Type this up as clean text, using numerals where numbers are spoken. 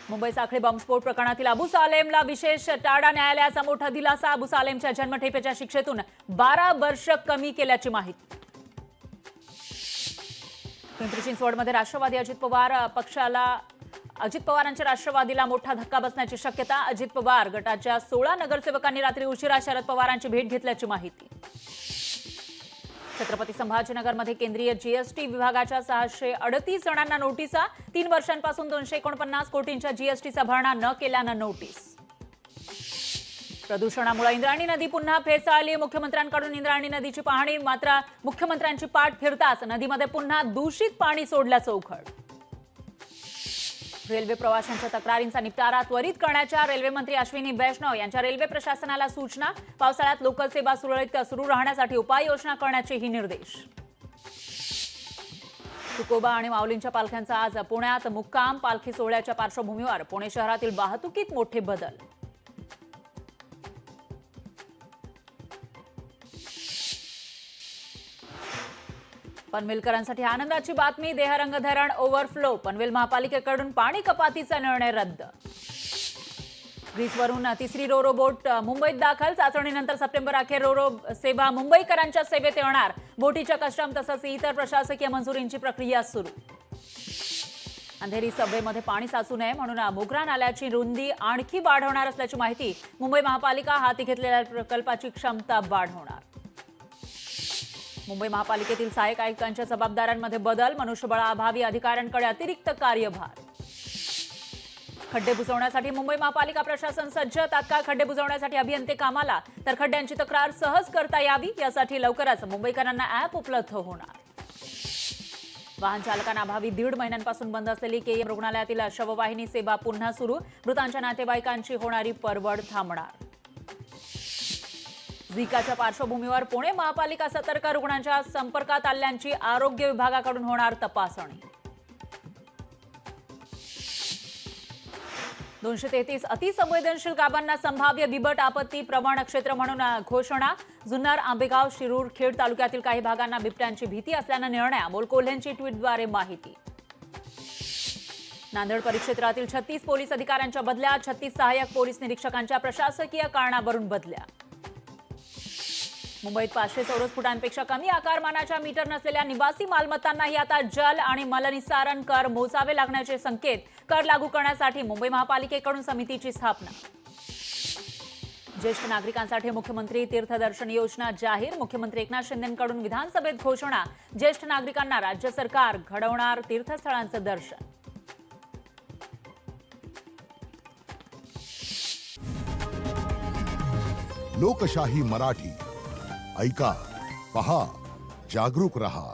मुंबई साखळी बॉम्बस्फोट प्रकरणातील अबू सालेमला विशेष टाडा न्यायालयाचा मोठा दिलासा। अबू सालेमच्या जन्मठेपेच्या शिक्षेतून 12 वर्ष कमी केल्याची माहिती। पिंपरी चिंचवडमध्ये राष्ट्रवादी अजित पवारांच्या राष्ट्रवादीला मोठा धक्का बसण्याची शक्यता। अजित पवार गटाच्या 16 नगरसेवकांनी रात्री उशिरा शरद पवारांची भेट घेतल्याची माहिती। छत्रपती संभाजीनगरमध्ये केंद्रीय जीएसटी विभागाच्या 638 जणांना नोटिसा। 3 वर्षांपासून 249 कोटींच्या जीएसटीचा भरणा न केल्यानं नोटीस। प्रदूषणामुळे इंद्रायणी नदी पुन्हा फेसाळली। मुख्यमंत्र्यांकडून इंद्रायणी नदीची पाहणी, मात्र मुख्यमंत्र्यांची पाठ फिरताच नदीमध्ये पुन्हा दूषित पाणी सोडल्याचं उघड। रेल्वे प्रवाशांच्या तक्रारींचा निपटारा त्वरित करण्याच्या रेल्वे मंत्री अश्विनी वैष्णव यांच्या रेल्वे प्रशासनाला सूचना। पावसाळ्यात लोकल सेवा सुरळीत सुरू राहण्यासाठी उपाययोजना करण्याचेही निर्देश। तुकोबा आणि माऊलींच्या पालख्यांचा आज पुण्यात मुक्काम। पालखी सोहळ्याच्या पार्श्वभूमीवर पुणे शहरातील वाहतुकीत मोठे बदल। पनवेलकरांसाठी आनंदाची बातमी। देहरंग धरण ओव्हरफ्लो। पनवेल महापालिकेकडून पाणी कपातीचा निर्णय रद्द। ग्रीसवरून तिसरी रोरो बोट मुंबईत दाखल। चाचणीनंतर सप्टेंबर अखेर रोरो सेवा मुंबईकरांच्या सेवेत येणार। बोटीच्या कस्टम तसंच इतर प्रशासकीय मंजुरींची प्रक्रिया सुरू। अंधेरी सबवेमध्ये पाणी साचू नये म्हणून मोगरा नाल्याची रुंदी आणखी वाढवणार असल्याची माहिती। मुंबई महापालिका हाती घेतलेल्या प्रकल्पाची क्षमता वाढवणार। मुंबई महापालिकेतील सहाय्यक आयुक्तांच्या जबाबदाऱ्यांमध्ये बदल। मनुष्यबळाअभावी अधिकाऱ्यांकडे अतिरिक्त कार्यभार। खड्डे बुजवण्यासाठी मुंबई महापालिका प्रशासन सज्ज। तात्काळ खड्डे बुजवण्यासाठी अभियंते कामाला, तर खड्ड्यांची तक्रार सहज करता यावी यासाठी लवकरच मुंबईकरांना ॲप उपलब्ध होणार। वाहन चालकांना अभावी 1.5 महिन्यांपासून बंद असलेली केईएम रुग्णालयातील शववाहिनी सेवा पुन्हा सुरू। मृतांच्या नातेवाईकांची होणारी परवड थांबणार। झिकाच्या पार्श्वभूमीवर पुणे महापालिका सतर्क। रुग्णांच्या संपर्कात आलेल्यांची आरोग्य विभागाकडून होणार तपासणी। 233 अतिसंवेदनशील गावांना संभाव्य बिबट आपत्ती प्रवण क्षेत्र म्हणून घोषणा। जुन्नर, आंबेगाव, शिरूर, खेड तालुक्यातील काही भागांना बिबट्यांची भीती असल्यानं निर्णय। अमोल कोल्हेंची ट्विटद्वारे माहिती। नांदेड परिक्षेत्रातील 36 पोलीस अधिकाऱ्यांच्या बदल्या। 36 सहाय्यक पोलीस निरीक्षकांच्या प्रशासकीय कारणावरून बदल्या। मुंबईत 500 चौरस फुटांपेक्षा कमी आकारमानाच्या मीटर नसलेल्या निवासी मालमत्तांनाही आता जल आणि मलनिस्सारण कर मोजावे लागण्याचे संकेत। कर लागू करण्यासाठी मुंबई महापालिकेकडून समितीची स्थापना। ज्येष्ठ नागरिकांसाठी मुख्यमंत्री तीर्थदर्शन योजना जाहीर। मुख्यमंत्री एकनाथ शिंदेंकडून विधानसभेत घोषणा। ज्येष्ठ नागरिकांना राज्य सरकार घडवणार तीर्थस्थळांचं दर्शन। लोकशाही मराठी ऐका, पहा, जागरूक रहा।